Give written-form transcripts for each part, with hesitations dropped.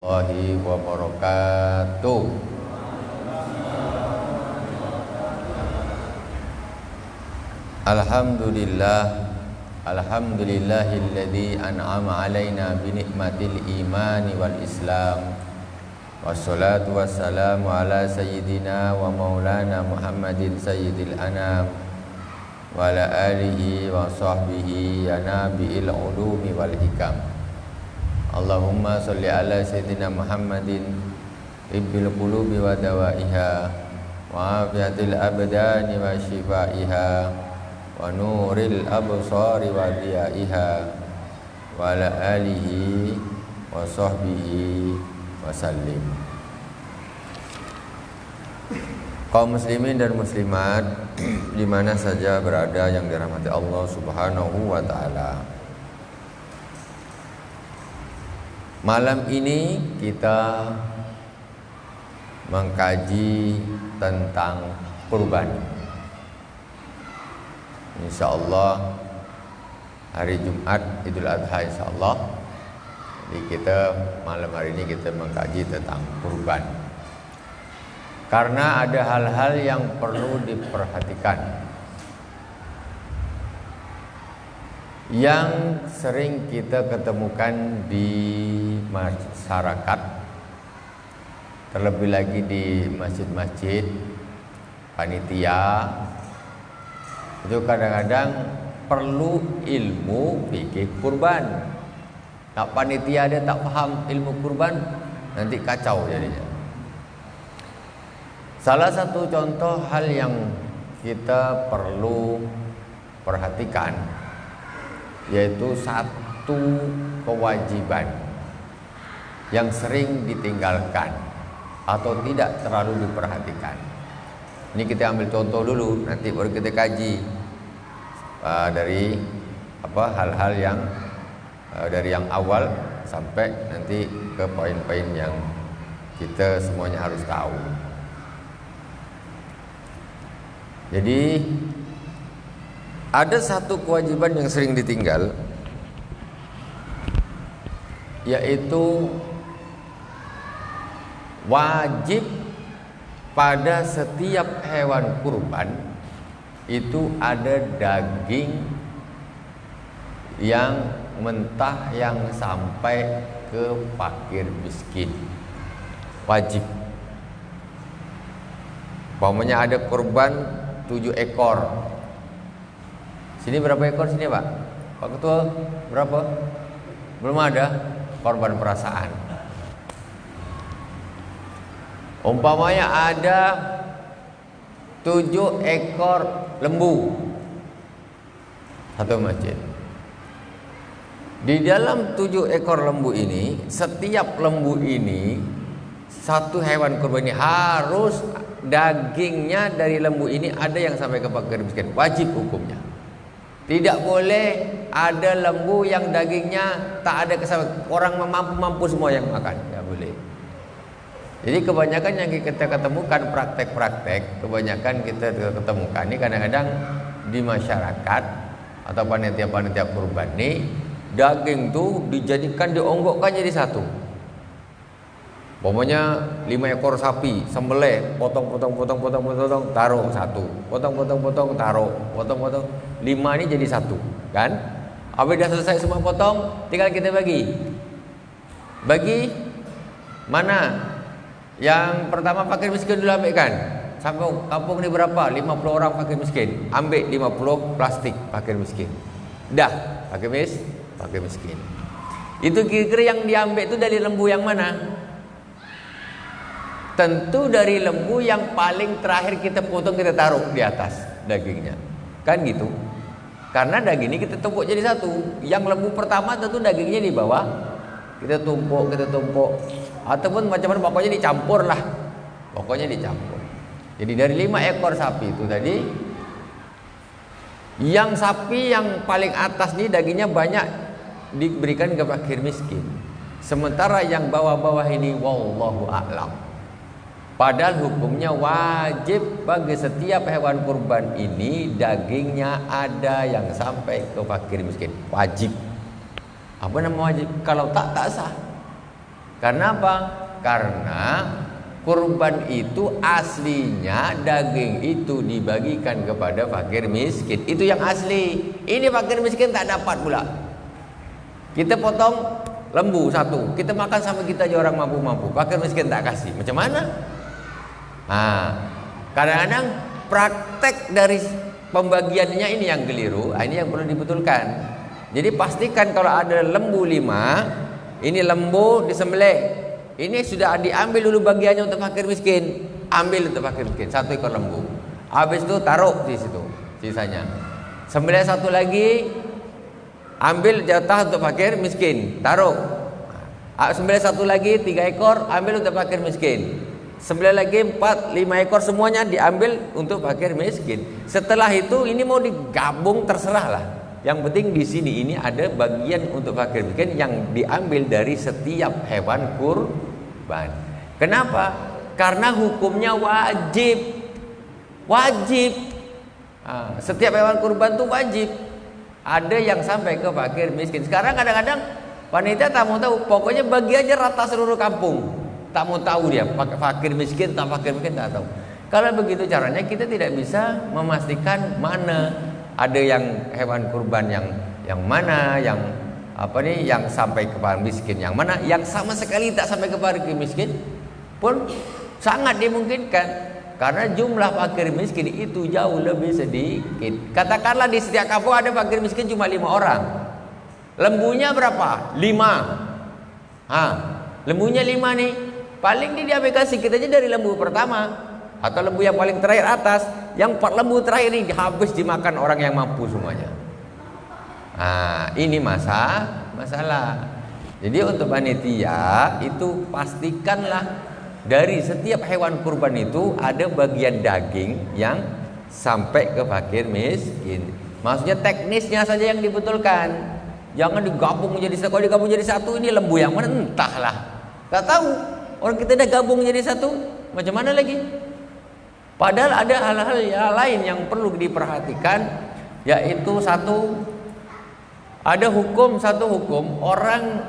Warahmatullahi wabarakatuh. Alhamdulillahilladzi an'ama alaina bi nikmatil imani wal islam. Wassalatu wassalamu ala sayyidina wa maulana Muhammadin sayyidil anam wa ala alihi wa sahbihi ya nabiil ulumi wal hikam. Allahumma salli ala sayyidina Muhammadin tibbil qulubi wa dawaiha wa afiatil abdani wa shifaiha wa nuril absari wa diyaiha wa ala alihi wa sahbihi wa sallim. Kaum muslimin dan muslimat di mana saja berada yang dirahmati Allah Subhanahu wa taala. Malam ini kita mengkaji tentang kurban. Insyaallah hari Jumat Idul Adha insyaallah. Jadi kita malam hari ini kita mengkaji tentang kurban. Karena ada hal-hal yang perlu diperhatikan, yang sering kita ketemukan di masyarakat, terlebih lagi di masjid-masjid, panitia, itu kadang-kadang perlu ilmu fikih kurban. Nak panitia dia tak paham ilmu kurban, nanti kacau jadinya. Salah satu contoh hal yang kita perlu perhatikan yaitu satu kewajiban yang sering ditinggalkan atau tidak terlalu diperhatikan. Ini kita ambil contoh dulu, nanti baru kita kaji dari hal-hal yang dari yang awal sampai nanti ke poin-poin yang kita semuanya harus tahu. Jadi ada satu kewajiban yang sering ditinggal, yaitu wajib pada setiap hewan kurban itu ada daging yang mentah yang sampai ke fakir miskin. Wajib. Umpamanya ada kurban 7 ekor. Sini berapa ekor sini Pak? Pak Ketua berapa? Belum ada korban perasaan. Umpamanya ada 7 ekor lembu satu masjid. Di dalam 7 ekor lembu ini, setiap lembu ini, satu hewan kurban ini harus dagingnya dari lembu ini ada yang sampai ke fakir miskin. Wajib hukumnya. Tidak boleh ada lembu yang dagingnya tak ada kesamaan. Orang mampu semua yang makan, tidak boleh. Jadi kebanyakan yang kita ketemukan praktek-praktek, kebanyakan kita ketemukan ini kadang-kadang di masyarakat atau panitia-panitia kurban ini, daging tuh dijadikan, dionggokkan jadi satu. Pokoknya 5 ekor sapi sembelih, potong, taruh satu, potong, taruh, potong, 5 ini jadi satu, kan? Apabila dah selesai semua potong, tinggal kita bagi mana? Yang pertama fakir miskin dulu ambilkan. Sampai kampung ni berapa? 50 orang fakir miskin. Ambil 50 plastik fakir miskin. Dah, fakir miskin. Itu kira-kira yang diambil itu dari lembu yang mana? Tentu dari lembu yang paling terakhir kita potong, kita taruh di atas dagingnya. Kan gitu. Karena daging ini kita tumpuk jadi satu. Yang lembu pertama tentu dagingnya di bawah. Kita tumpuk. Ataupun macam-macam, pokoknya dicampur lah. Pokoknya dicampur. Jadi dari 5 ekor sapi itu tadi, yang sapi yang paling atas nih dagingnya banyak diberikan ke fakir miskin. Sementara yang bawah-bawah ini wallahu a'lam. Padahal hukumnya wajib bagi setiap hewan kurban ini dagingnya ada yang sampai ke fakir miskin. Wajib. Apa nama wajib? Kalau tak sah. Karena apa? Karena kurban itu aslinya daging itu dibagikan kepada fakir miskin. Itu yang asli. Ini fakir miskin tak dapat pula. Kita potong lembu satu, kita makan sama kita aja orang mampu-mampu. Fakir miskin tak kasih. Macam mana? Kadang-kadang praktek dari pembagiannya ini yang keliru. Ini yang perlu dibetulkan. Jadi pastikan kalau ada lembu 5, ini lembu disembelih. Ini sudah diambil dulu bagiannya untuk fakir miskin. Ambil untuk fakir miskin 1 ekor lembu. Habis itu taruh di situ sisanya. Sembelih 1 lagi, ambil jatah untuk fakir miskin, taruh. Sembelih 1 lagi 3 ekor, ambil untuk fakir miskin. Sembelih lagi 4, 5 ekor, semuanya diambil untuk fakir miskin. Setelah itu ini mau digabung terserah lah. Yang penting di sini ini ada bagian untuk fakir miskin yang diambil dari setiap hewan kurban. Kenapa? Karena hukumnya wajib. Wajib. Setiap hewan kurban itu wajib. Ada yang sampai ke fakir miskin. Sekarang kadang-kadang panitia tak mau tahu, pokoknya bagi aja rata seluruh kampung. Tak mau tahu dia fakir miskin tak tahu. Kalau begitu caranya kita tidak bisa memastikan mana ada yang hewan kurban yang mana yang yang sampai ke fakir miskin, yang mana yang sama sekali tak sampai ke fakir miskin pun sangat dimungkinkan karena jumlah fakir miskin itu jauh lebih sedikit. Katakanlah di setiap kampung ada fakir miskin cuma 5 orang. Lembunya berapa? 5. Lembunya 5 nih. Paling diambil kasih kita aja dari lembu pertama atau lembu yang paling terakhir atas. Yang 4 lembu terakhir ini habis dimakan orang yang mampu semuanya. Ini masalah. Jadi untuk panitia itu pastikanlah dari setiap hewan kurban itu ada bagian daging yang sampai ke fakir miskin. Maksudnya teknisnya saja yang dibetulkan. Jangan digabung menjadi satu. Kalau digabung jadi satu, ini lembu yang mana entahlah. Tak tahu. Orang kita dah gabung jadi satu, macam mana lagi? Padahal ada hal-hal yang lain yang perlu diperhatikan, yaitu ada satu hukum orang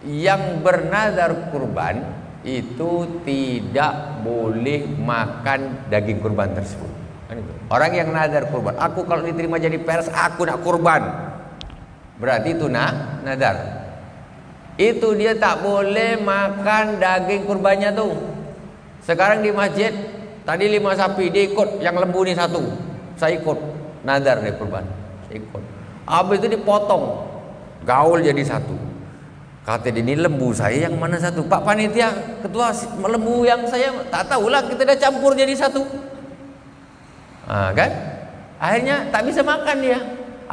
yang bernazar kurban itu tidak boleh makan daging kurban tersebut. Orang yang nazar kurban, aku kalau diterima jadi pers, aku nak kurban. Berarti itu nazar. Itu dia tak boleh makan daging kurbannya tuh. Sekarang di masjid tadi 5 sapi, dia ikut yang lembu ni 1. Saya ikut nazar dia kurban. Saya ikut. Habis itu dipotong, gaul jadi 1. Kata dia, ini lembu saya yang mana 1? Pak panitia, ketua, lembu yang saya tak tahulah, kita dah campur jadi 1. Kan? Akhirnya tak bisa makan dia.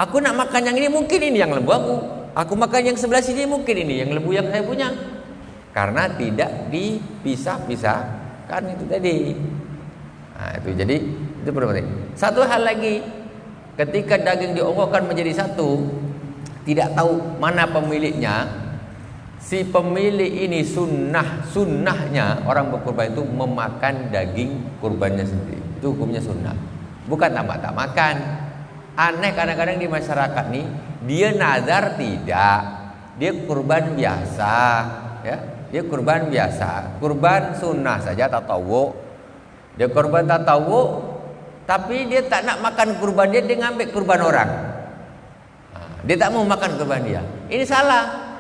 Aku nak makan yang ini, mungkin ini yang lembu aku. Aku makan yang sebelah sini, mungkin ini yang lembu yang saya punya. Karena tidak dipisah-pisahkan itu tadi. Itu jadi itu penting. Satu hal lagi, ketika daging diongkokkan menjadi 1, tidak tahu mana pemiliknya. Si pemilik ini sunnahnya orang berkurban itu memakan daging kurbannya sendiri. Itu hukumnya sunnah. Bukan tak makan. Aneh kadang-kadang di masyarakat nih, dia nazar tidak, dia kurban biasa, ya. Dia kurban biasa, kurban sunnah saja tatawu. Dia kurban tatawu, tapi dia tak nak makan kurban dia ngambil kurban orang. Dia tak mau makan kurban dia. Ini salah.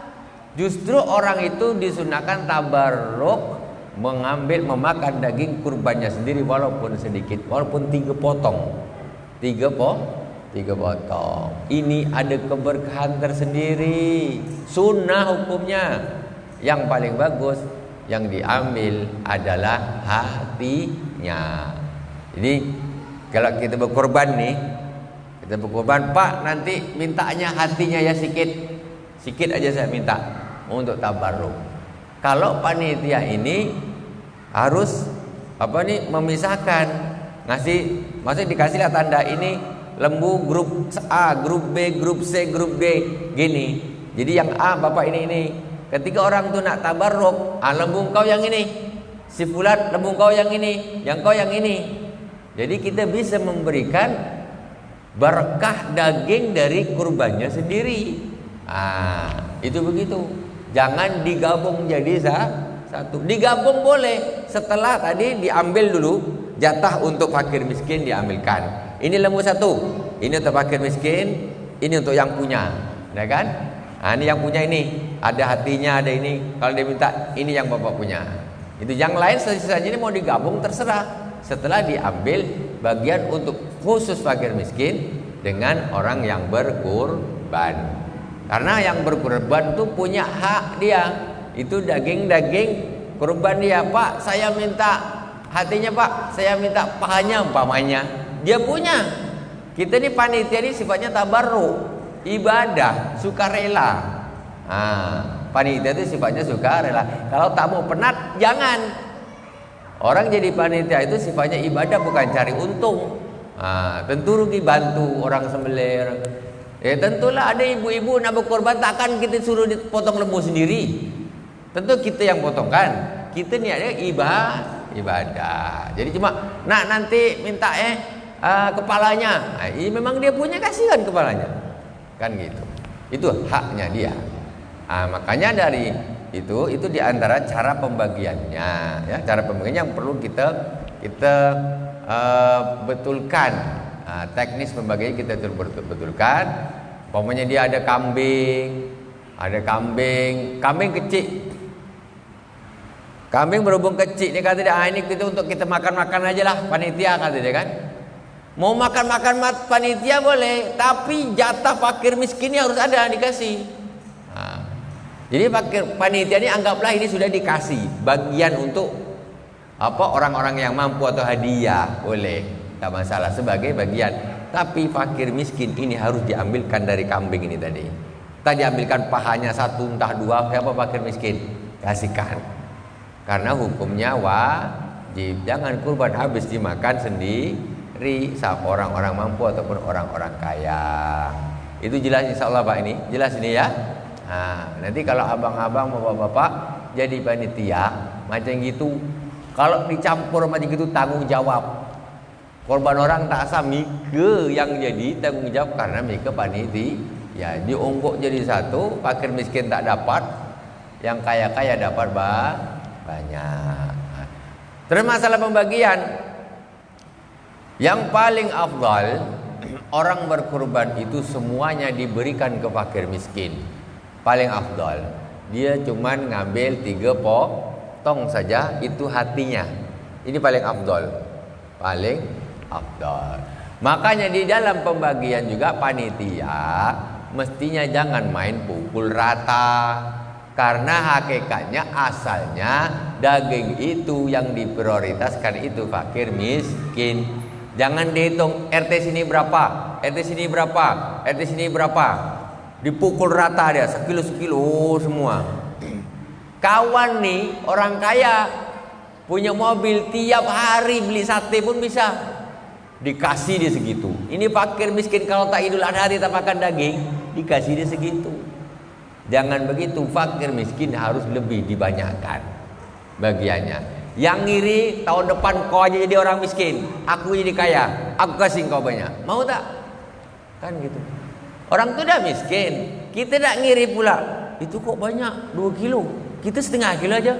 Justru orang itu disunahkan tabarruk memakan daging kurbannya sendiri walaupun sedikit, walaupun 3 potong. 3 potong. Ini ada keberkahan tersendiri. Sunnah hukumnya. Yang paling bagus yang diambil adalah hatinya. Jadi kalau kita berkorban nih, kita berkorban, Pak nanti mintanya hatinya ya sikit aja saya minta untuk tabarruk. Kalau panitia ini harus memisahkan, maksudnya dikasihlah tanda ini lembu grup A, grup B, grup C, grup D, gini. Jadi yang A bapak ini. Ketika orang tu nak tabarruk, lembu kau yang ini, si fulan lembu kau yang ini, yang kau yang ini. Jadi kita bisa memberikan berkah daging dari kurbannya sendiri. Itu begitu. Jangan digabung jadi satu. Digabung boleh, setelah tadi diambil dulu jatah untuk fakir miskin diambilkan. Ini lembu satu, ini untuk fakir miskin, ini untuk yang punya, ya kan? Nah, ini yang punya ini, ada hatinya, ada ini. Kalau dia minta, ini yang bapak punya. Itu yang lain sisanya ini mau digabung terserah. Setelah diambil bagian untuk khusus fakir miskin dengan orang yang berkurban. Karena yang berkurban itu punya hak dia. Itu daging-daging kurban dia. Pak, saya minta hatinya Pak, saya minta pahanya umpamanya. Dia punya. Kita ini panitia ini sifatnya tabarruk, ibadah, sukarela. Panitia itu sifatnya sukarela. Kalau tak mau penat, jangan. Orang jadi panitia itu sifatnya ibadah, bukan cari untung. Tentu rugi bantu orang sembelih. Tentulah ada ibu-ibu nak berkorban, takkan kita suruh dipotong lembu sendiri. Tentu kita yang potongkan. Kita niatnya ibadah. Jadi cuma nak nanti minta kepalanya. Memang dia punya, kasihkan kepalanya. Kan gitu. Itu haknya dia. Makanya dari itu diantara cara pembagiannya, ya, cara pembagian yang perlu kita betulkan. Teknis pembagiannya kita betulkan. Umpamanya dia ada kambing kecil. Kambing berhubung kecil, dia kata dia, ini kita untuk kita makan-makan aja lah, panitia kata dia kan. Mau makan-makan panitia boleh, tapi jatah fakir miskinnya harus ada dikasih. Jadi panitia ini anggaplah ini sudah dikasih bagian untuk orang-orang yang mampu atau hadiah, boleh, tak masalah sebagai bagian. Tapi fakir miskin ini harus diambilkan dari kambing ini tadi. Tak diambilkan pahanya satu entah dua, siapa fakir miskin kasihkan. Karena hukumnya wajib, jangan kurban habis dimakan sendiri sama orang-orang mampu ataupun orang-orang kaya. Itu jelas insyaallah Pak, ini jelas ini ya. Nanti kalau abang-abang bapak-bapak jadi panitia macam gitu, kalau dicampur macam gitu tanggung jawab. Korban orang tak sah, mika yang jadi tanggung jawab karena mika panitia. Ya, diungguk jadi satu, fakir miskin tak dapat, yang kaya-kaya dapat banyak. Terus masalah pembagian, yang paling afdal orang berkorban itu semuanya diberikan ke fakir miskin. Paling afdal, dia cuman ngambil 3 potong saja, itu hatinya. Ini paling afdal, paling afdal. Makanya di dalam pembagian juga panitia mestinya jangan main pukul rata. Karena hakikatnya asalnya daging itu yang diprioritaskan itu fakir miskin. Jangan dihitung RT sini berapa, RT sini berapa, RT sini berapa. Dipukul rata dia, sekilo semua. Kawan nih orang kaya punya mobil, tiap hari beli sate pun bisa, dikasih dia segitu. Ini fakir miskin kalau tak Idul Adha dia tak makan daging, dikasih dia segitu. Jangan begitu, fakir miskin harus lebih dibanyakkan bagiannya. Yang ngiri tahun depan kau aja jadi orang miskin, aku jadi kaya, aku kasih kau banyak. Mau tak? Kan gitu. Orang tu dah miskin, kita tak ngiri pula. Itu kok banyak, 2 kilo, kita setengah kilo aja.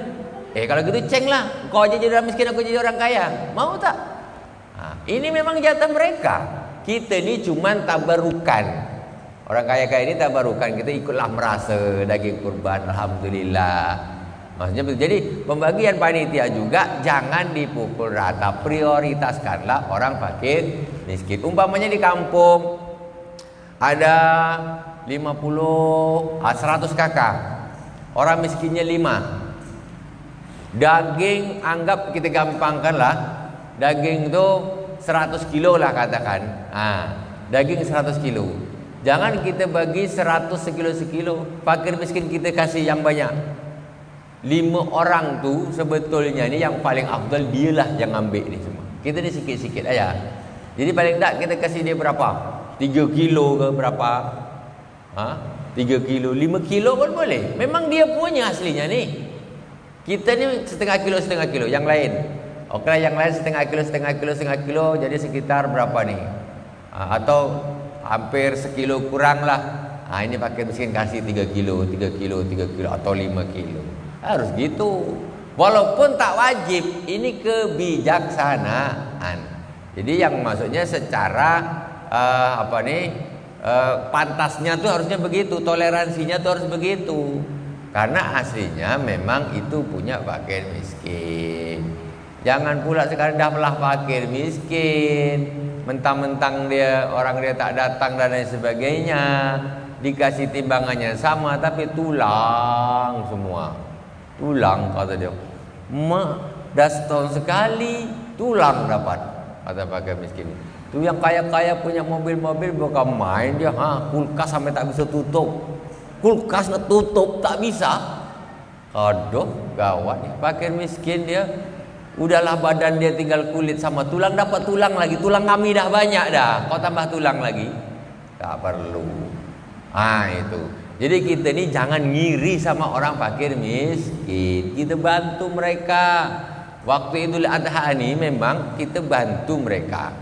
Kalau gitu ceng lah, kau aja jadi orang miskin, aku jadi orang kaya. Mau tak? Ini memang jatah mereka. Kita ni cuman tabarukan. Orang kaya-kaya ini tabarukan, kita ikutlah merasa daging kurban, alhamdulillah. Maksudnya begitu. Jadi pembagian panitia juga jangan dipukul rata, prioritaskanlah orang fakir miskin. Umpamanya di kampung ada 50 100 kakak, orang miskinnya 5. Daging anggap kita gampangkan lah, daging itu 100 kilo lah katakan. Daging 100 kilo. Jangan kita bagi 100 sekilo. Fakir miskin kita kasih yang banyak. 5 orang tu sebetulnya ni yang paling afdal dialah yang ambil ni semua. Kita ni sikit-sikit aja. Jadi paling tak kita kasih dia berapa? 3 kilo ke berapa? 3 kilo, 5 kilo pun boleh. Memang dia punya aslinya ni. Kita ni setengah kilo, yang lain. Okey, yang lain setengah kilo, jadi sekitar berapa ni? Atau hampir sekilo kurang lah. Ini fakir miskin kasih 3 kilo, 3 kilo, 3 kilo atau 5 kilo. Harus gitu. Walaupun tak wajib, ini kebijaksanaan. Jadi yang maksudnya secara pantasnya tuh harusnya begitu, toleransinya tuh harus begitu. Karena aslinya memang itu punya fakir miskin. Jangan pula sekarang dah belah fakir miskin, mentang-mentang orang dia tak datang dan lain sebagainya, dikasih timbangannya sama tapi tulang semua. Tulang kata dia. Dah setahun sekali tulang dapat, kata fakir miskin. Itu yang kaya-kaya punya mobil-mobil bukan main dia, kulkas sampai tak bisa tutup. Kulkas ngetutup tak bisa. Aduh, gawat nih fakir miskin dia. Udahlah badan dia tinggal kulit sama tulang, dapat tulang lagi. Tulang kami dah banyak dah, kau tambah tulang lagi. Tak perlu. Itu. Jadi kita ni jangan ngiri sama orang fakir miskin. Kita bantu mereka. Waktu Idul Adha ni memang kita bantu mereka.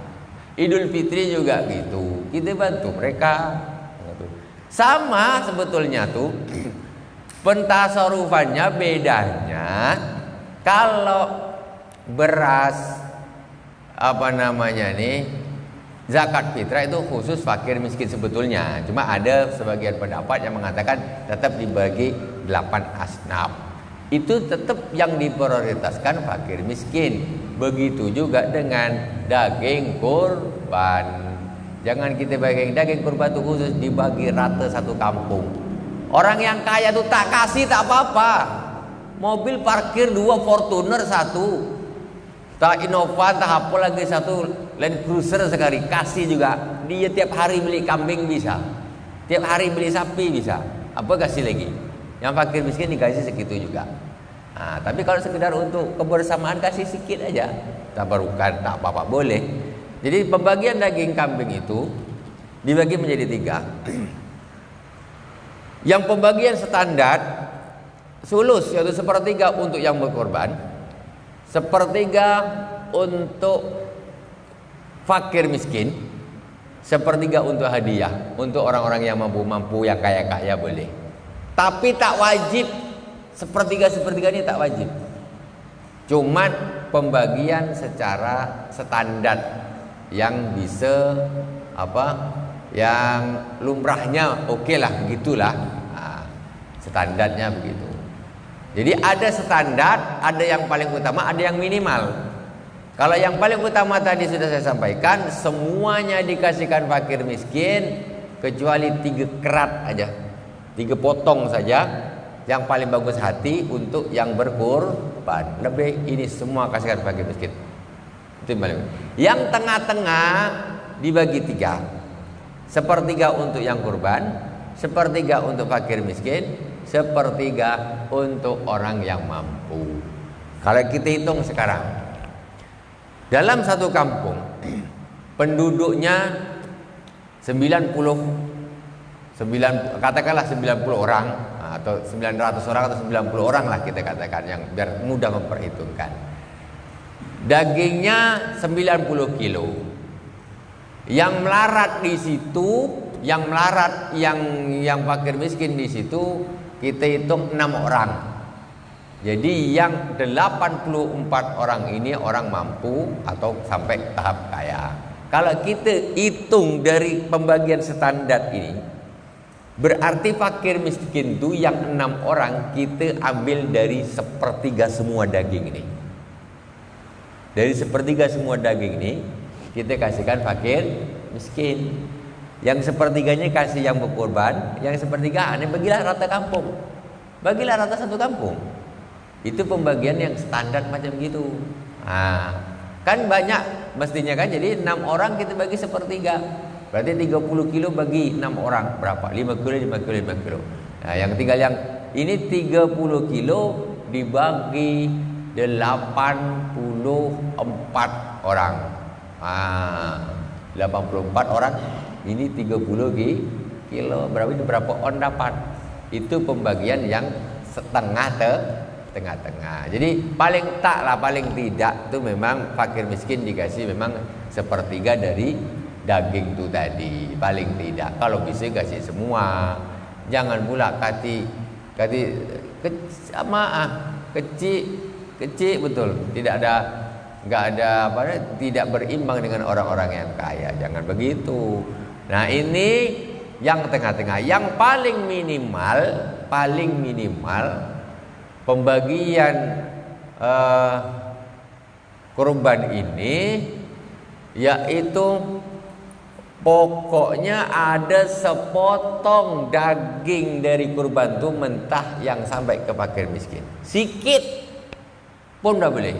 Idul Fitri juga gitu. Kita bantu mereka. Sama sebetulnya tuh pentasarufannya, bedanya kalau beras zakat fitrah itu khusus fakir miskin sebetulnya. Cuma ada sebagian pendapat yang mengatakan tetap dibagi 8 asnaf. Itu tetap yang diprioritaskan fakir miskin. Begitu juga dengan daging kurban. Jangan kita bagi daging kurban itu khusus dibagi rata satu kampung. Orang yang kaya itu tak kasih tak apa-apa. Mobil parkir 2 Fortuner 1. Tak Innova, tak apa lagi 1 Land Cruiser sekali. Kasih juga. Dia tiap hari beli kambing bisa. Tiap hari beli sapi bisa. Apa kasih lagi? Yang fakir miskin dikasih segitu juga. Tapi kalau sekedar untuk kebersamaan kasih sedikit aja. Tabarukan, tak apa-apa, boleh. Jadi pembagian daging kambing itu dibagi menjadi 3. Yang pembagian standar sulus, yaitu 1/3 untuk yang berkorban, 1/3 untuk fakir miskin, 1/3 untuk hadiah, untuk orang-orang yang mampu-mampu, yang kaya-kaya boleh. Tapi tak wajib, 1/3 ini tak wajib. Cuman pembagian secara standar yang bisa yang lumrahnya oke lah, begitulah. Standarnya begitu. Jadi ada standar, ada yang paling utama, ada yang minimal. Kalau yang paling utama tadi sudah saya sampaikan, semuanya dikasihkan fakir miskin kecuali 3 kerat aja, 3 potong saja, yang paling bagus hati untuk yang berkorban. Lebih ini semua kasihkan fakir miskin. Itu paling. Yang tengah-tengah dibagi 3. 1/3 untuk yang kurban, 1/3 untuk fakir miskin, 1/3 untuk orang yang mampu. Kalau kita hitung sekarang, dalam satu kampung penduduknya katakanlah 90 orang atau 900 orang atau 90 orang lah kita katakan, yang biar mudah memperhitungkan. Dagingnya 90 kilo. Yang melarat di situ, yang fakir miskin di situ kita hitung 6 orang. Jadi yang 84 orang ini orang mampu atau sampai tahap kaya. Kalau kita hitung dari pembagian standar ini, berarti fakir miskin itu yang 6 orang kita ambil dari 1/3 semua daging ini. Dari 1/3 semua daging ini kita kasihkan fakir miskin. Yang 1/3-nya kasih yang berkorban, yang 1/3 bagilah rata kampung. Bagilah rata satu kampung. Itu pembagian yang standar macam gitu. Kan banyak mestinya kan, jadi 6 orang kita bagi 1/3. Berarti 30 kilo bagi 6 orang berapa? 5 kilo, 5 kilo, 5 kilo. Yang tinggal yang ini 30 kilo dibagi 84 orang. 84 orang ini 30 kilo, berarti berapa on dapat? Itu pembagian yang tengah-tengah. Jadi paling tidak itu memang fakir miskin dikasih memang 1/3 dari daging tu tadi, paling tidak. Kalau bisa kasih semua. Jangan pula kati kecil betul. Enggak ada tidak berimbang dengan orang-orang yang kaya. Jangan begitu. Nah, ini yang tengah-tengah, yang paling minimal pembagian kurban ini yaitu pokoknya ada sepotong daging dari kurban itu mentah yang sampai ke fakir miskin. Sikit pun dah boleh.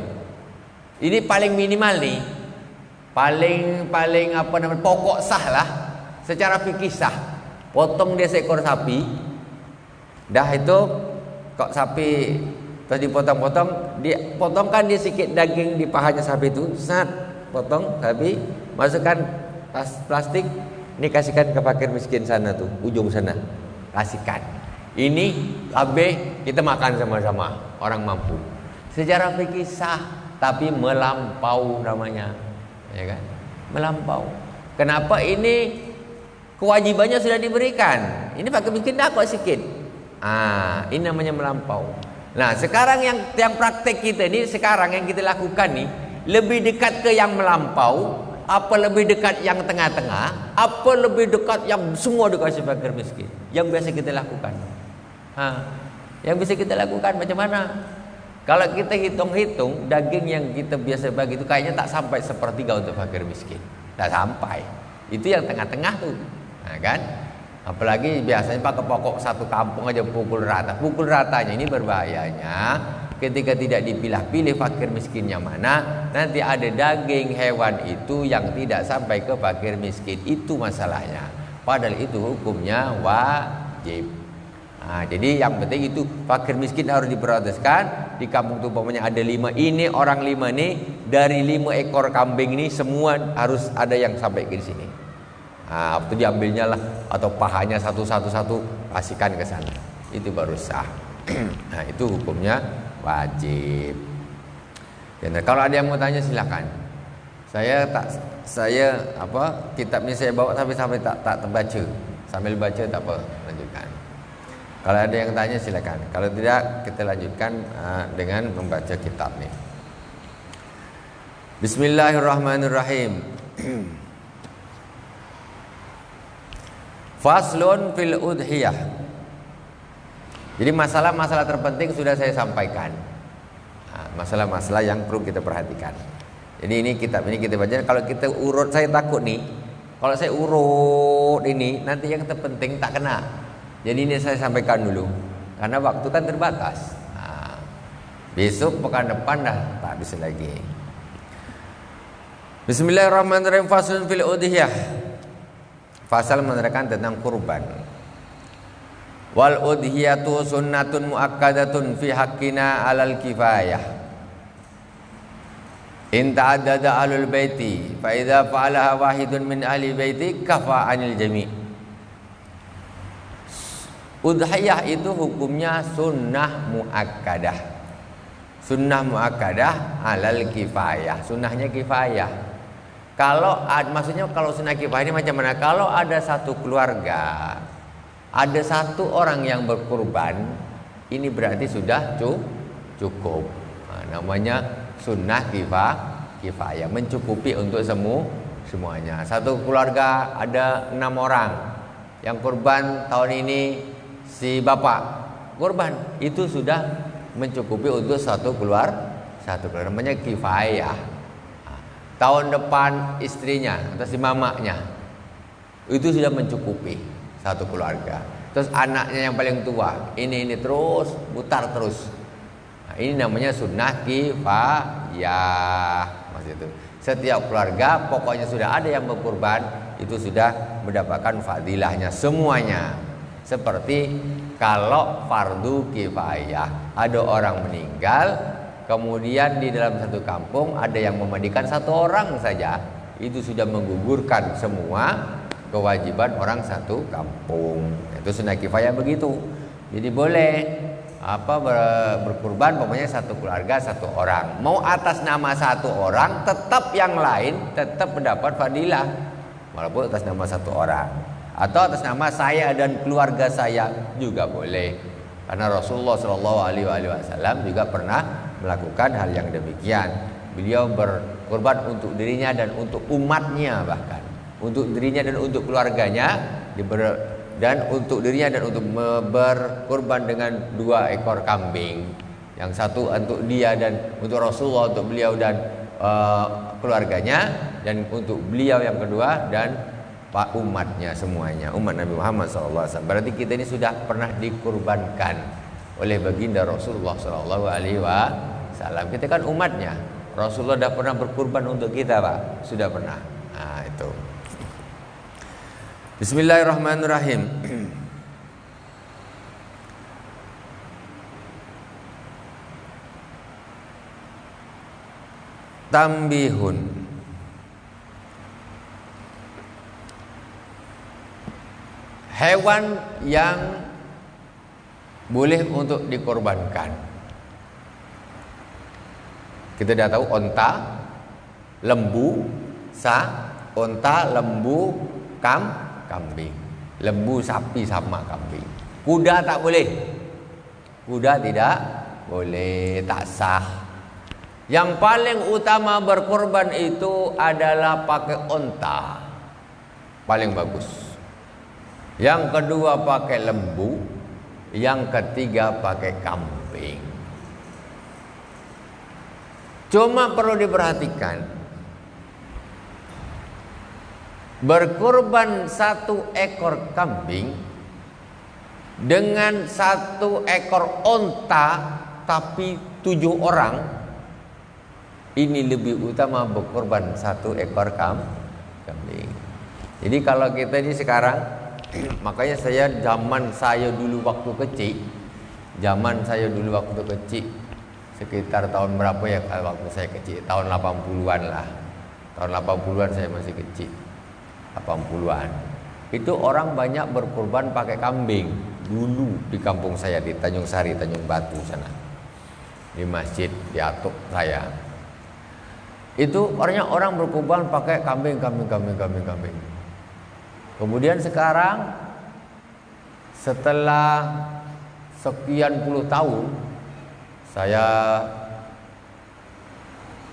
Ini paling minimal nih. Paling pokok sah lah. Secara fikih sah. Potong dia seekor sapi. Dah itu kok sapi terus dipotong-potong, dia potongkan dia sikit daging di pahanya sapi itu. Sat, potong sapi, masukkan plastik, ini kasihkan ke fakir miskin sana tuh, ujung sana. Kasihkan. Ini habis kita makan sama-sama orang mampu. Secara fikih sah. Tapi melampau namanya, ya kan? Melampau. Kenapa? Ini kewajibannya sudah diberikan. Ini fakir miskin dah kok sikit. Ini namanya melampau. Nah, sekarang yang praktek kita ni, sekarang yang kita lakukan ni, lebih dekat ke yang melampau, apa lebih dekat yang tengah-tengah, apa lebih dekat yang semua dikasih fakir miskin. Yang biasa kita lakukan. Yang bisa kita lakukan macam mana? Kalau kita hitung-hitung, daging yang kita biasa bagi itu kayaknya tak sampai sepertiga untuk fakir miskin. Tak sampai. Itu yang tengah-tengah tuh. Nah, kan? Apalagi biasanya pakai pokok satu kampung aja pukul rata. Pukul ratanya ini berbahayanya ketika tidak dipilah-pilih fakir miskinnya mana, nanti ada daging hewan itu yang tidak sampai ke fakir miskin. Itu masalahnya. Padahal itu hukumnya wajib. Jadi yang penting itu fakir miskin harus diprioritaskan. Di kampung itu umpamanya ada 5, ini orang 5 nih, dari 5 ekor kambing ini semua harus ada yang sampai ke sini. Itu diambilnya lah, atau pahanya satu-satu kasihkan ke sana. Itu baru sah. Nah, itu hukumnya wajib. Kalau ada yang mau tanya silakan. Kitab ini saya bawa sampai tak terbaca. Sambil baca tak apa, lanjutkan. Kalau ada yang tanya silakan. Kalau tidak kita lanjutkan dengan membaca kitab ni. Bismillahirrahmanirrahim. Faslun fil udhiyah. Jadi masalah-masalah terpenting sudah saya sampaikan. Masalah-masalah yang perlu kita perhatikan. Jadi ini kitab ini kita baca. Kalau kita urut, saya takut nih, kalau saya urut ini nanti yang terpenting tak kena. Jadi ini saya sampaikan dulu karena waktu kan terbatas. Besok pekan depan dah tak bisa lagi. Bismillahirrahmanirrahim. Faslun fil udhiyah. Fasal menerangkan tentang kurban. Wal udhiyatu sunnatun muakkadatun fi haqqina 'alal kifayah. In ta'addada ahlul baiti fa idza fa'alaha wahidun min ahli baiti kafa 'anil jami'. Udhiyah itu hukumnya sunnah muakkadah. Sunnah muakkadah 'alal kifayah. Sunnahnya kifayah. Maksudnya kalau sunnah kifayah ini macam mana? Kalau ada satu keluarga, ada satu orang yang berkurban, ini berarti sudah cukup. Namanya sunnah kifayah, mencukupi untuk semuanya. Satu keluarga ada 6 orang yang kurban tahun ini, si bapak kurban, itu sudah mencukupi untuk satu keluarga, namanya kifayah. Tahun depan istrinya atau si mamaknya, itu sudah mencukupi satu keluarga. Terus anaknya yang paling tua, ini terus putar terus. Ini namanya sunnah kifayah. Maksud itu setiap keluarga pokoknya sudah ada yang berkurban, itu sudah mendapatkan fadilahnya semuanya. Seperti kalau fardu kifayah, ada orang meninggal, kemudian di dalam satu kampung ada yang memandikan satu orang saja, itu sudah menggugurkan semua kewajiban orang satu kampung. Itu sunnah kifayah begitu. Jadi boleh berkurban pokoknya satu keluarga satu orang. Mau atas nama satu orang, tetap yang lain tetap mendapat fadilah. walaupun atas nama satu orang, atau atas nama saya dan keluarga saya juga boleh, karena Rasulullah Shallallahu Alaihi Wasallam juga pernah melakukan hal yang demikian. Beliau berkorban untuk dirinya dan untuk umatnya, bahkan untuk dirinya dan untuk keluarganya, dan untuk dirinya dan untuk berkorban dengan 2 ekor kambing, yang satu untuk dia dan untuk Rasulullah, untuk beliau dan keluarganya, dan untuk beliau yang kedua dan umatnya semuanya, umat Nabi Muhammad SAW. Berarti kita ini sudah pernah dikurbankan oleh baginda Rasulullah SAW. Kita kan umatnya. Rasulullah sudah pernah berkurban untuk kita, Pak. Sudah pernah. Nah, itu. Bismillahirrahmanirrahim. Tambihun. Hewan yang boleh untuk dikorbankan. Kita dah tahu onta, lembu, onta, lembu, kambing. Lembu, sapi sama kambing. Kuda tak boleh. Kuda tidak boleh, tak sah. Yang paling utama berkorban itu adalah pakai onta. Paling bagus. Yang kedua pakai lembu, yang ketiga pakai kambing. Cuma perlu diperhatikan, berkorban 1 ekor kambing dengan 1 ekor onta tapi 7 orang, ini lebih utama berkorban 1 ekor kambing. Jadi kalau kita ini sekarang, makanya zaman saya dulu waktu kecil, sekitar tahun berapa ya kalau waktu saya kecil, tahun 80-an lah. Tahun 80-an saya masih kecil. 80-an. Itu orang banyak berkorban pakai kambing dulu di kampung saya di Tanjung Sari, Tanjung Batu sana. Di masjid di atuk saya. Itu orang berkorban pakai kambing. Kemudian sekarang setelah sekian puluh tahun saya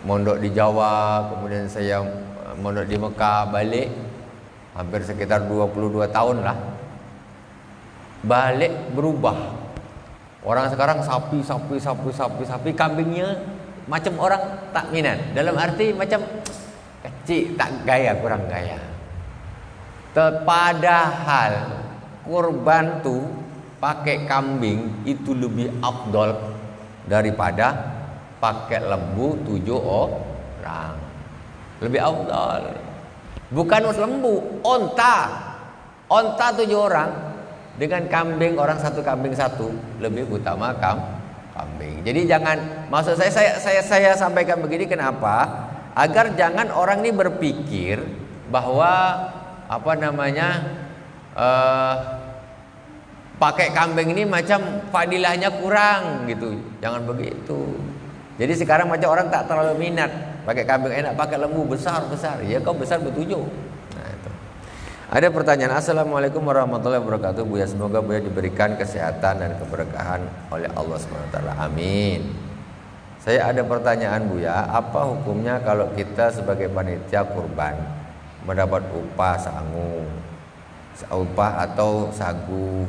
mondok di Jawa, kemudian saya mondok di Mekah, balik hampir sekitar 22 tahun lah. Balik berubah. Orang sekarang sapi, kambingnya macam orang tak minat. Dalam arti macam kecil, tak gaya, kurang gaya. Padahal kurban tuh pakai kambing itu lebih afdol daripada pakai lembu 7 orang. Lebih afdal. Bukan lembu, onta 7 orang dengan kambing orang 1 kambing 1, lebih utama kambing. Jadi jangan, maksud saya sampaikan begini kenapa? Agar jangan orang ini berpikir bahwa pakai kambing ini macam fadilahnya kurang gitu. Jangan begitu. Jadi sekarang macam orang tak terlalu minat pakai kambing, enak pakai lembu besar. Ya kau besar bertujuh. Nah itu. Ada pertanyaan. Assalamualaikum warahmatullahi wabarakatuh. Buya, semoga Buya diberikan kesehatan dan keberkahan oleh Allah SWT. Amin. Saya ada pertanyaan Buya. Apa hukumnya kalau kita sebagai panitia kurban mendapat upah atau sagu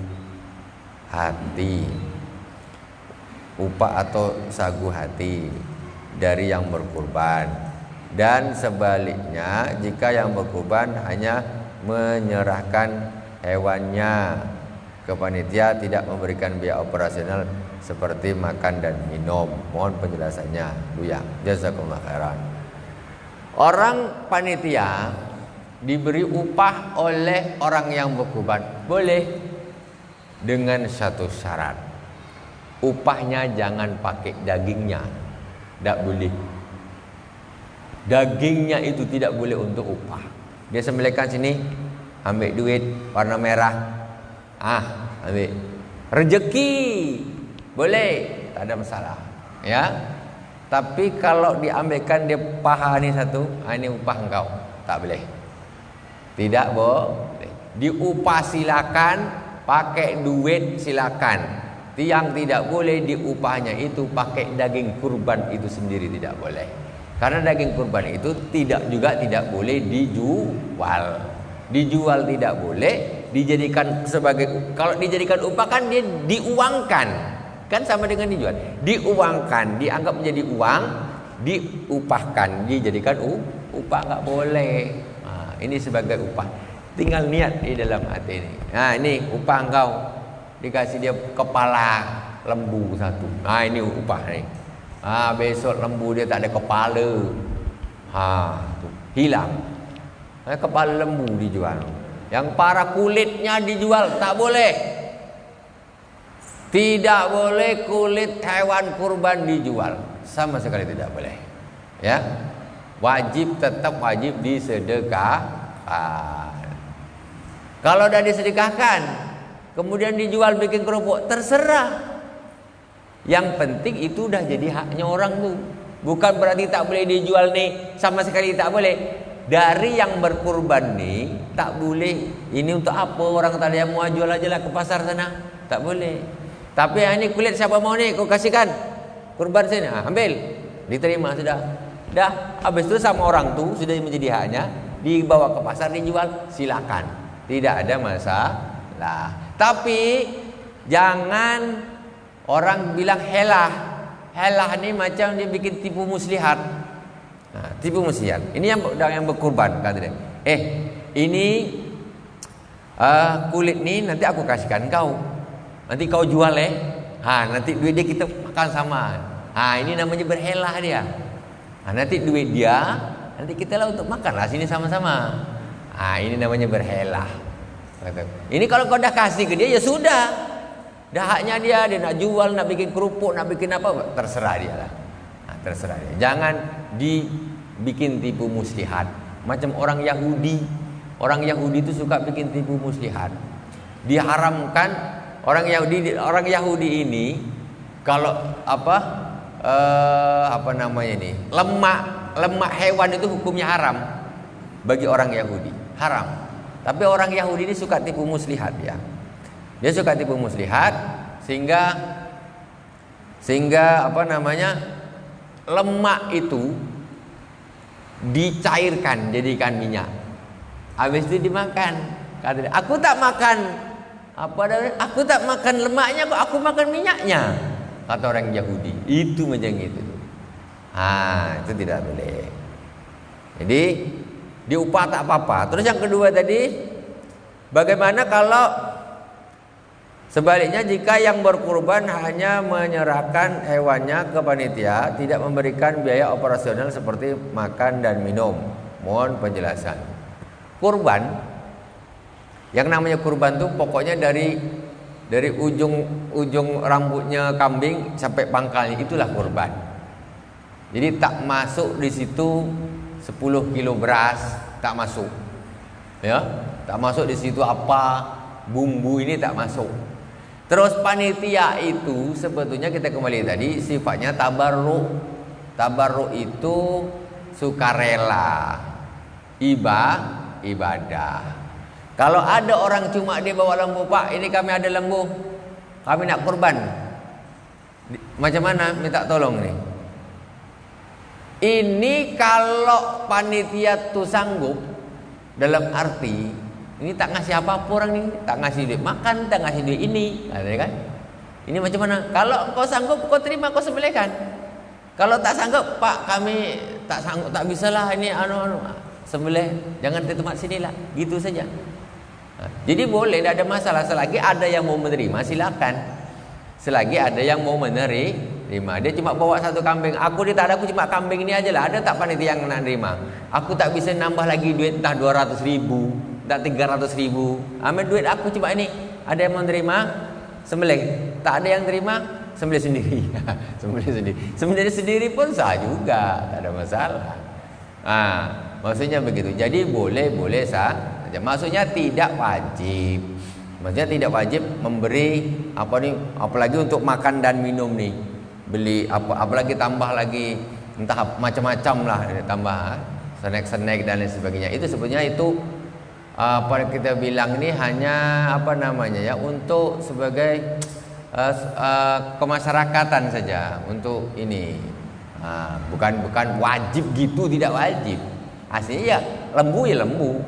hati dari yang berkurban, dan sebaliknya jika yang berkurban hanya menyerahkan hewannya ke panitia, tidak memberikan biaya operasional seperti makan dan minum. Mohon penjelasannya Buya, jazakumullah khairan. Orang panitia diberi upah oleh orang yang berkurban, boleh, dengan satu syarat. Upahnya jangan pakai dagingnya. Tak boleh. Dagingnya itu tidak boleh untuk upah. Dia sembelihkan sini, ambil duit warna merah. Ambil. Rezeki boleh, tak ada masalah. Ya. Tapi kalau diambilkan dia paha ni satu, ini upah engkau. Tak boleh. Tidak boleh. Diupah silakan, pakai duit silakan. Yang tidak boleh diupahnya itu pakai daging kurban itu sendiri, tidak boleh. Karena daging kurban itu tidak boleh dijual. Dijual tidak boleh, dijadikan sebagai, kalau dijadikan upah kan dia diuangkan. Kan sama dengan dijual. Diuangkan, dianggap menjadi uang, diupahkan, dijadikan upah, nggak boleh. Nah, ini sebagai upah. Tinggal niat di dalam hati ini. Nah, ini upah engkau. Dikasih dia kepala lembu satu. Nah, ini upah nih. Besok lembu dia tak ada kepala. Tuh, hilang. Kepala lembu dijual. Yang para kulitnya dijual, tak boleh. Tidak boleh kulit hewan kurban dijual. Sama sekali tidak boleh. Ya. Tetap wajib disedekahkan. Kalau sudah disedekahkan, kemudian dijual bikin kerupuk, terserah. Yang penting itu udah jadi haknya orang tuh. Bukan berarti tak boleh dijual nih, sama sekali tak boleh. Dari yang berkurban nih tak boleh. Ini untuk apa orang tadi yang mau jual aja lah ke pasar sana, tak boleh. Tapi ini kulit siapa mau nih, kau kasihkan kurban sini, ambil, diterima sudah. Dah, habis itu sama orang tuh sudah menjadi haknya, dibawa ke pasar dijual, silakan. Tidak ada masalah. Tapi jangan orang bilang helah. Helah ini macam dia bikin tipu muslihat. Nah, tipu muslihat. Ini yang berkurban kata dia. Ini kulit nih nanti aku kasihkan kau. Nanti kau jual nanti duit dia kita makan sama. Ini namanya berhelah dia. Nanti duit dia nanti kita lah untuk makan lah sini sama-sama. Ini namanya berhelah. Ini kalau kau dah kasih ke dia ya sudah. Dah haknya dia nak jual, nak bikin kerupuk, nak bikin apa, terserah dia lah. Terserah dia. Jangan dibikin tipu muslihat. Macam orang Yahudi. Orang Yahudi itu suka bikin tipu muslihat. Diharamkan orang Yahudi ini kalau apa namanya ini? Lemak hewan itu hukumnya haram bagi orang Yahudi. Haram. Tapi orang Yahudi ini suka tipu muslihat ya. Dia suka tipu muslihat sehingga apa namanya? Lemak itu dicairkan jadikan minyak. Habis itu dimakan. Kata dia, aku tak makan aku tak makan lemaknya, kok aku makan minyaknya. Kata orang Yahudi. Itu macam itu. Itu tidak boleh. Jadi diupah tak apa-apa. Terus yang kedua tadi, bagaimana kalau sebaliknya jika yang berkurban hanya menyerahkan hewannya ke panitia, tidak memberikan biaya operasional seperti makan dan minum? Mohon penjelasan. Kurban, yang namanya kurban tuh pokoknya dari ujung rambutnya kambing sampai pangkalnya, itulah kurban. Jadi tak masuk di situ 10 kilo beras, tak masuk. Ya, tak masuk di situ apa bumbu ini, tak masuk. Terus panitia itu sebetulnya kita kembali tadi sifatnya tabarruk. Tabarruk itu sukarela, ibadah. Kalau ada orang cuma dia bawa lembu, Pak, ini kami ada lembu, kami nak kurban, macam mana minta tolong nih? Ini kalau panitia tuh sanggup, dalam arti ini tak ngasih apa-apa orang ini, tak ngasih duit makan, tak ngasih duit ini, ada kan? Ini macam mana? Kalau kau sanggup, kau terima, kau sembelihkan. Kalau tak sanggup, Pak, kami tak sanggup, tak bisalah ini sembelih, jangan di tempat sinilah, gitu saja. Jadi boleh, tidak ada masalah. Selagi ada yang mau menerima, silakan. Selagi ada yang mau menerima. Dia cuma bawa satu kambing, aku dia tak ada, aku cuma kambing ini aja lah. Ada tak panitia yang nak nerima? Aku tak bisa nambah lagi duit, entah 200.000, entah 300.000. Ambil duit aku cuma ini. Ada yang mau menerima, sembelih. Tak ada yang terima, sembelih sendiri. Sembelih sendiri pun sah juga, tak ada masalah. Maksudnya begitu. Jadi boleh sah. Maksudnya tidak wajib. Maksudnya tidak wajib memberi apalagi untuk makan dan minum nih. Beli apalagi tambah lagi entah macam-macam lah, tambah snack dan lain sebagainya. Itu sebenarnya itu apa kita bilang ini hanya apa namanya ya, untuk sebagai kemasyarakatan saja untuk ini. Bukan wajib gitu, tidak wajib. Aslinya ya lembu ya lembu,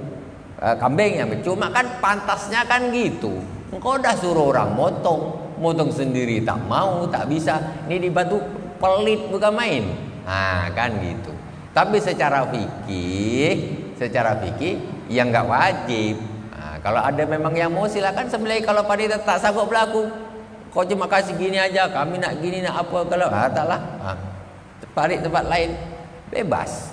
kambing ya, cuma kan pantasnya kan gitu. Engkau udah suruh orang motong sendiri tak mau, tak bisa. Ini dibantu pelit bukan main. Kan gitu. Tapi secara fikih yang nggak wajib. Kalau ada memang yang mau silakan sembelih. Kalau panitia tak sanggup berlaku, kau cuma kasih gini aja, kami nak gini nak apa, kalau taklah, tarik tempat lain, bebas.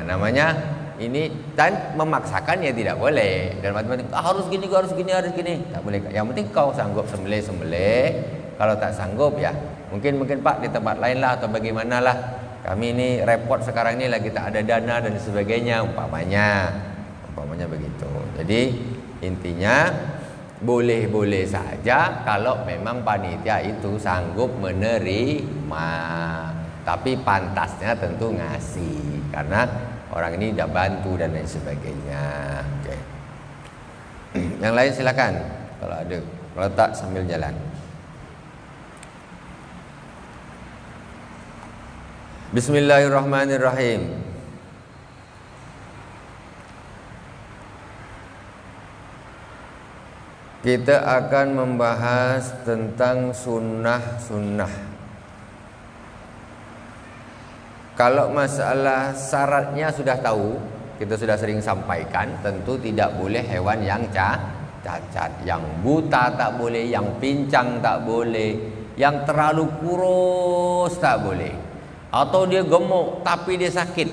Namanya ini, dan memaksakan ya tidak boleh. Dan matematik harus gini, harus gini, tak boleh. Yang penting kau sanggup sembelih. Kalau tak sanggup ya mungkin Pak di tempat lain lah, atau bagaimanalah. Kami ini repot sekarang ini lagi tak ada dana dan sebagainya, umpamanya begitu. Jadi intinya boleh-boleh saja kalau memang panitia itu sanggup menerima, tapi pantasnya tentu ngasih karena orang ini udah bantu dan lain sebagainya. Oke. Yang lain silakan kalau ada, kalau tak sambil jalan. Bismillahirrahmanirrahim. Kita akan membahas tentang sunnah. Kalau masalah syaratnya sudah tahu, kita sudah sering sampaikan, tentu tidak boleh hewan yang cacat, yang buta tak boleh, yang pincang tak boleh, yang terlalu kurus tak boleh. Atau dia gemuk tapi dia sakit,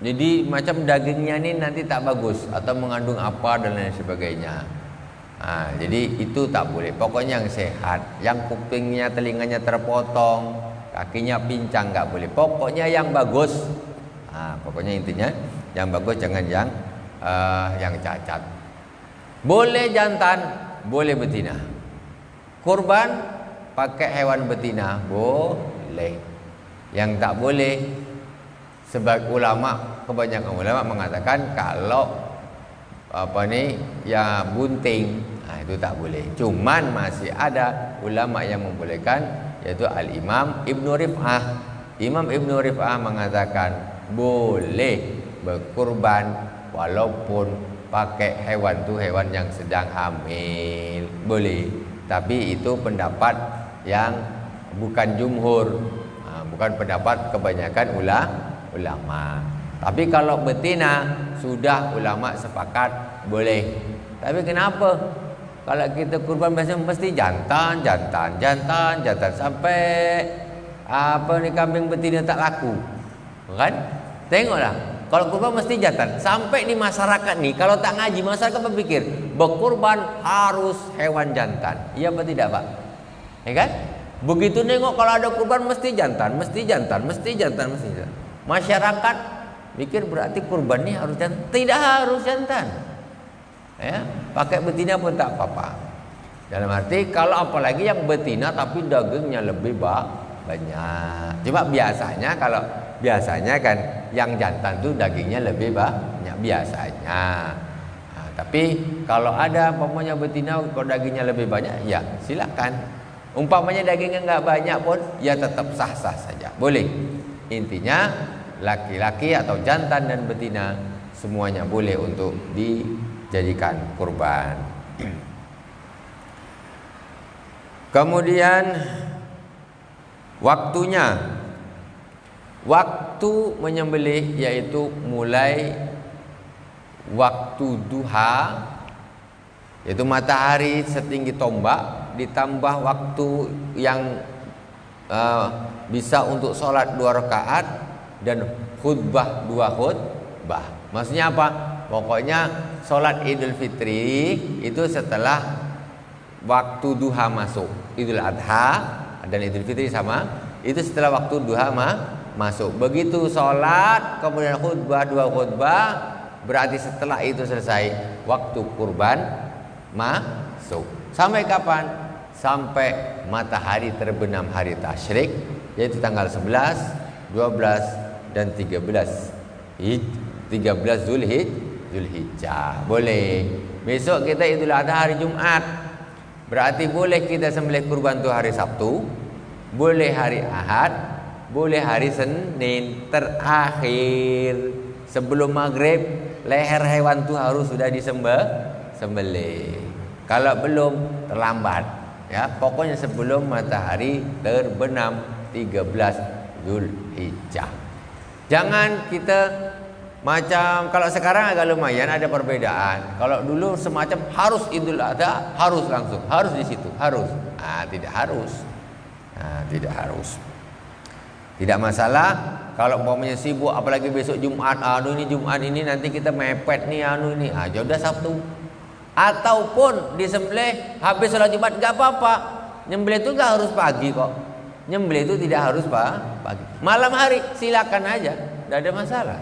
jadi macam dagingnya ini nanti tak bagus, atau mengandung apa dan lain sebagainya. Jadi itu tak boleh. Pokoknya yang sehat, yang kupingnya telinganya terpotong, kakinya pincang nggak boleh. Pokoknya yang bagus. Pokoknya intinya yang bagus, jangan yang cacat. Boleh jantan, boleh betina. Kurban pakai hewan betina boleh. Yang tak boleh, sebagai ulama, kebanyakan ulama mengatakan kalau ya bunting, itu tak boleh. Cuman masih ada ulama yang membolehkan, yaitu Al-Imam Ibnu Rif'ah. Imam Ibnu Rif'ah mengatakan boleh berkurban walaupun pakai hewan itu hewan yang sedang hamil, boleh. Tapi itu pendapat yang bukan jumhur, bukan pendapat kebanyakan ulama. Tapi kalau betina sudah ulama sepakat boleh. Tapi kenapa kalau kita kurban biasanya mesti jantan sampai kambing betina tak laku, kan? Tengoklah, kalau kurban mesti jantan. Sampai di masyarakat nih, kalau tak ngaji masyarakat berpikir berkurban harus hewan jantan. Iya apa tidak, Pak? Ya kan? Begitu nengok kalau ada kurban mesti jantan. Masyarakat pikir berarti kurban ini harus jantan. Tidak harus jantan. Ya, pakai betina pun tak apa-apa. Dalam arti kalau apalagi yang betina tapi dagingnya lebih banyak. Cuma biasanya kan yang jantan tuh dagingnya lebih banyak biasanya. Tapi kalau ada umpamanya betina kalau dagingnya lebih banyak, ya silakan. Umpamanya dagingnya nggak banyak pun, ya tetap sah-sah saja, boleh. Intinya laki-laki atau jantan dan betina semuanya boleh untuk dijadikan kurban. Kemudian waktu menyembelih yaitu mulai waktu duha, yaitu matahari setinggi tombak, ditambah waktu yang bisa untuk sholat 2 rakaat dan khutbah 2 khutbah. Maksudnya apa? Pokoknya sholat Idul Fitri itu setelah waktu duha masuk. Idul Adha dan Idul Fitri sama, itu setelah waktu duha masuk. Begitu sholat kemudian khutbah 2 khutbah, berarti setelah itu selesai waktu kurban masuk. Sampai kapan? Sampai matahari terbenam hari tasyrik, yaitu tanggal 11, 12 dan 13 Zulhijjah. Zulhijjah. Boleh. Besok kita Idul Adha hari Jumat. Berarti boleh kita sembelih kurban tu hari Sabtu, boleh hari Ahad, boleh hari Senin. Terakhir sebelum maghrib leher hewan tu harus sudah disembelih. Kalau belum terlambat. Ya, pokoknya sebelum matahari terbenam 13 Zulhijjah. Jangan kita macam kalau sekarang agak lumayan ada perbedaan. Kalau dulu semacam harus Idul Adha, harus langsung, harus di situ, harus. Tidak harus. Tidak harus. Tidak masalah kalau umpamanya sibuk, apalagi besok Jumat. Ini Jumat ini nanti kita mepet nih ini. Ya udah Sabtu. Ataupun disembelih habis sholat Jumat enggak apa-apa. Nyembelih itu enggak harus pagi kok. Nyembelih itu tidak harus pagi. Malam hari silakan aja, enggak ada masalah.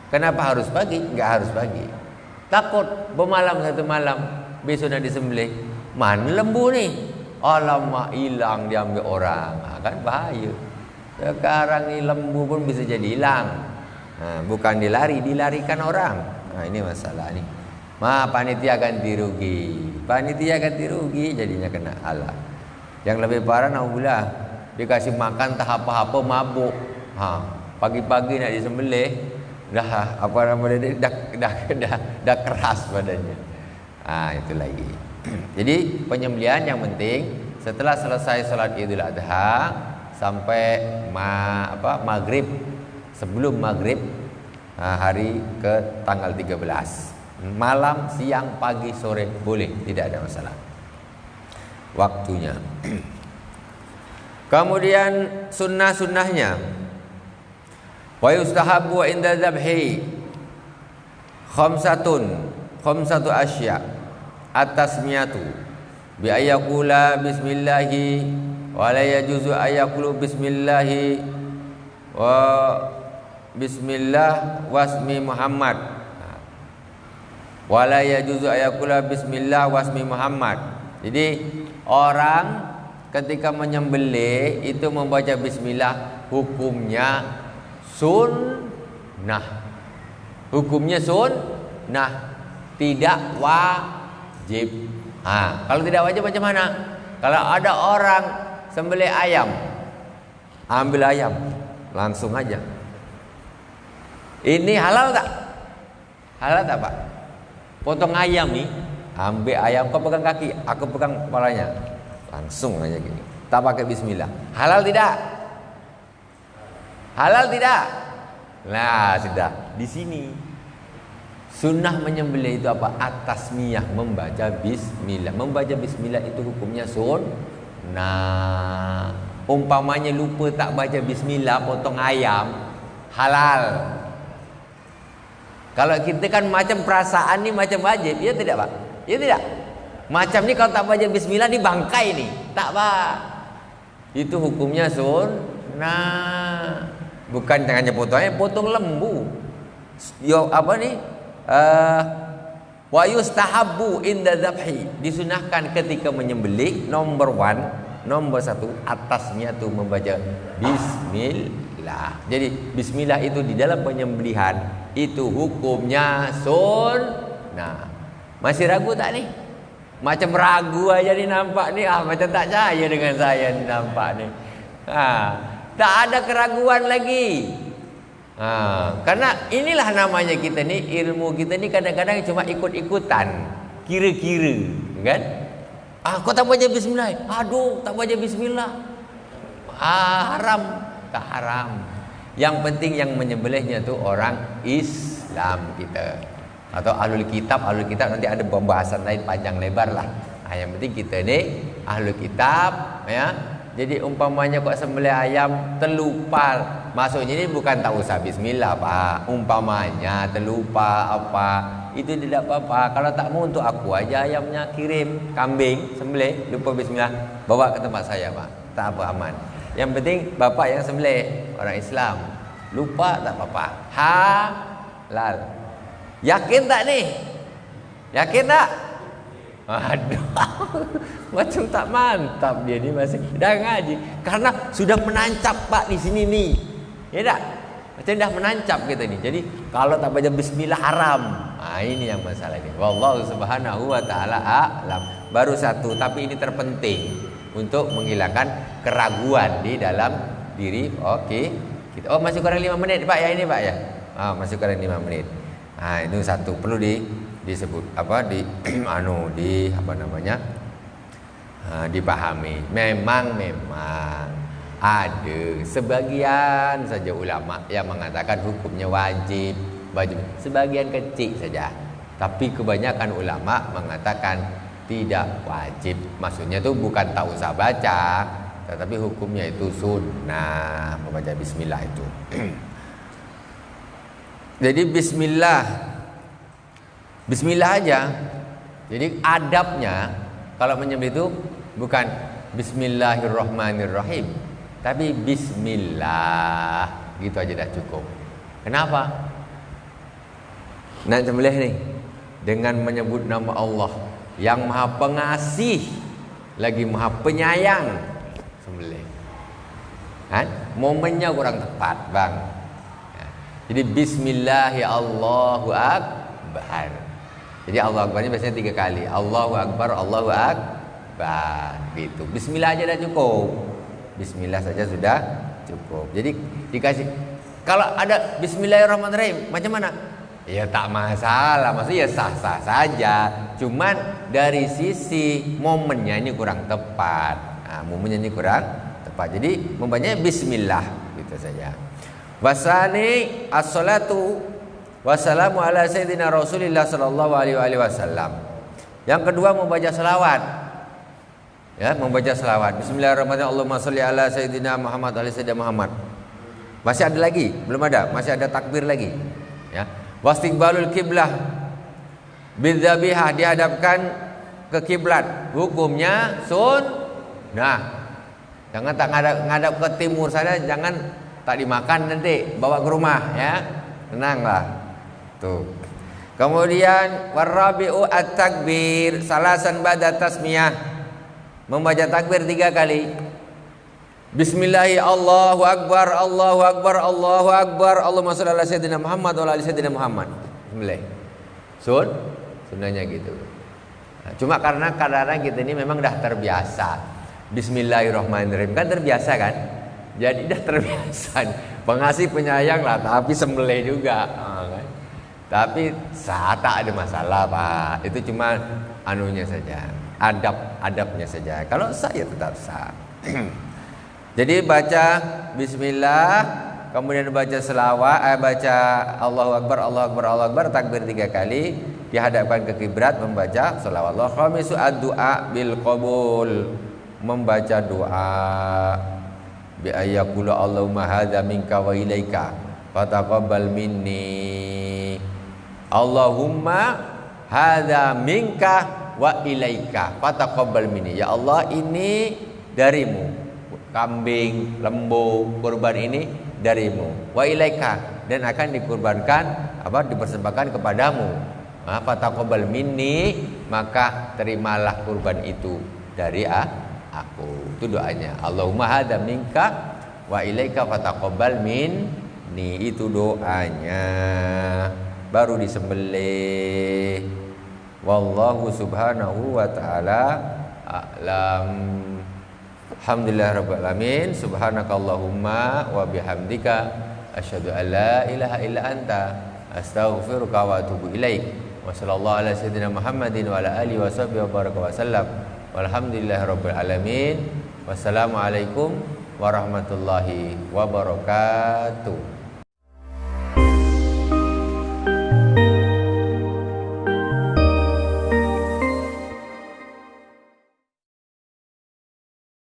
Kenapa harus pagi? Enggak harus pagi. Takut bermalam satu malam, besok nak disembelih. Mana lembu nih? Alamak, hilang diambil orang. Kan bahaya. Sekarang ni lembu pun bisa jadi hilang. Bukan dilarikan orang. Ini masalah ni. Panitia ganti rugi. Panitia ganti rugi jadinya kena Allah. Yang lebih parah naudzubillah, dikasih makan tak apa-apa mabuk. Pagi-pagi nak disembelih dah dah keras badannya. Itu lagi. Jadi penyembelihan yang penting setelah selesai salat Idul Adha sampai maghrib, sebelum maghrib hari ke tanggal 13. Malam, siang, pagi, sore boleh, tidak ada masalah. Waktunya. Kemudian sunnah-sunnahnya. Wa yustahabu inda dzabhi khamsatu asya at-tasmiyatu bi ayyakula bismillahi wa la yajuzu ayyakulu bismillahi wa bismillah wasmi Muhammad wa la yajuzu ayyakula bismillah wasmi Muhammad. Jadi orang ketika menyembelih itu membaca bismillah, hukumnya sunnah. Hukumnya sunnah, tidak wajib. Kalau tidak wajib macam mana? Kalau ada orang sembelih ayam, ambil ayam langsung aja. Ini halal tak? Halal tak Pak? Potong ayam nih, ambil ayam, kau pegang kaki, aku pegang kepalanya, langsung aja gini. Tak pakai bismillah. Halal tidak? Halal tidak? Nah, sudah di sini. Sunnah menyembelih itu apa? At-tasmiyah, membaca bismillah. Membaca bismillah itu hukumnya sunnah. Umpamanya lupa tak baca bismillah, potong ayam, halal. Kalau kita kan macam perasaan ni macam wajib, ya tidak Pak? Ya tidak? Macam ni kalau tak baca bismillah dibangkai nih. Tak Pak. Itu hukumnya sunnah. Bukan hanya potong lembu. Wa yustahabbu inda dzabhi, disunahkan ketika menyembelih nomor 1 atasnya tuh membaca bismillah. Jadi bismillah itu di dalam penyembelihan itu hukumnya sunnah. Masih ragu tak nih? Macam ragu aja nih nampak nih. Macam tak percaya dengan saya nih nampak nih. Tak ada keraguan lagi. Karena inilah namanya kita ni, ilmu kita ni kadang-kadang cuma ikut-ikutan, kira-kira, kan? Kau tak baca bismillah. Aduh, tak baca bismillah. Haram, tak haram. Yang penting yang menyembelihnya tu orang Islam kita. Atau ahlul kitab nanti ada pembahasan lain panjang lebar lah. Yang penting kita ni ahlul kitab, ya. Jadi umpamanya kok sembelih ayam terlupa, maksudnya ini bukan tak usah bismillah Pak. Umpamanya terlupa apa, itu tidak apa-apa. Kalau tak mau untuk aku aja ayamnya kirim, kambing sembelih lupa bismillah, bawa ke tempat saya Pak. Tak apa, aman. Yang penting bapak yang sembelih orang Islam, lupa tak apa-apa. Halal. Yakin tak nih? Yakin tak? Aduh, macam tak mantap dia ni masih dah ngaji karena sudah menancap Pak di sini nih, ya tak? Macam dah menancap kita ni. Jadi kalau tak baca bismillah haram. Ini yang masalah ini. Wallahu subhanahu wa ta'ala a'lam. Baru satu, tapi ini terpenting untuk menghilangkan keraguan di dalam diri. Okey. Kita masih kurang 5 menit Pak ya ini Pak ya. Masih kurang 5 menit. Itu satu perlu disebut dipahami. Memang ada sebagian saja ulama yang mengatakan hukumnya wajib. Sebagian kecil saja. Tapi kebanyakan ulama mengatakan tidak wajib. Maksudnya itu bukan tak usah baca, tetapi hukumnya itu sunnah membaca bismillah itu. Jadi bismillah aja. Jadi adabnya kalau menyembelih itu bukan bismillahirrahmanirrahim, tapi bismillah, gitu aja dah cukup. Kenapa? Nak sembelih nih dengan menyebut nama Allah yang Maha Pengasih lagi Maha Penyayang, sembelih. Momennya kurang tepat, Bang. Jadi bismillah ya Allahu akbar. Jadi Allahu akbarnya biasanya 3 kali. Allahu akbar, Allahu akbar, gitu. Bismillah aja dah cukup. Bismillah saja sudah cukup. Jadi dikasih, kalau ada bismillahirrahmanirrahim macam mana? Ya tak masalah, maksudnya ya sah-sah saja. Cuman dari sisi momennya ini kurang tepat. Momennya ini kurang tepat. Jadi membacanya bismillah gitu saja. Wasani as-salatu wassalamu ala sayyidina Rasulillah sallallahu alaihi wasallam. Yang kedua membaca selawat. Ya, membaca selawat. Bismillahirrahmanirrahim. Allahumma sholli ala sayyidina Muhammad ala sayyidina Muhammad. Masih ada lagi? Belum ada. Masih ada takbir lagi. Ya. Wastiqbalul kiblah bidzabihah, dihadapkan ke kiblat. Hukumnya sunnah. Jangan tak ngadap ke timur sana, jangan tak dimakan nanti, bawa ke rumah ya. Tenanglah. Tuh. Kemudian warabi'u at-takbir salasan ba'da tasmiyah. Membaca takbir 3 kali. Bismillahi Allahu akbar, Allahu akbar, Allahu akbar. Allahumma shalli ala sayyidina Muhammad wa ala ali sayyidina Muhammad. Bismillah. Sunnahnya gitu. Cuma karena kadang-kadang kita ini memang dah terbiasa. Bismillahirrahmanirrahim kan terbiasa kan? Jadi dah terbiasa. Pengasih penyayang lah, tapi sembelih juga. Kan? Tapi tak ada masalah Pak. Itu cuma anunya saja. Adabnya saja. Kalau sah ya tetap sah. Jadi baca bismillah, kemudian baca selawat, baca Allahu akbar, Allahu akbar, Allahu akbar, takbir 3 kali, dihadapkan ke kiblat, membaca selawat. Allah khamisu ad-du'a bil qabul, membaca doa bi ayyakula Allahumma hadza minka wa ilaika fataqabbal minni. Allahumma hadza minka wa ilaika fataqabbal minni. Ya Allah, ini darimu. Kambing, lembu, kurban ini darimu. Wa ilaika, dan akan dikurbankan, dipersembahkan kepadamu. Fataqabbal minni, maka terimalah kurban itu dari aku. Itu doanya. Allahumma hadza minka wa ilaika fataqabbal minni. Itu doanya. Baru disembelih. Wallahu subhanahu wa ta'ala a'lam. Alhamdulillah rabbil alamin. Subhanakallahumma wa bihamdika asyhadu an la ilaha illa anta astaghfiruka wa atubu ilaik. Wa sallallahu ala sayyidina Muhammadin wa ala alihi wa sahbihi wa baraka wa sallam. Walhamdulillahi rabbil alamin. Wassalamualaikum warahmatullahi wabarakatuh.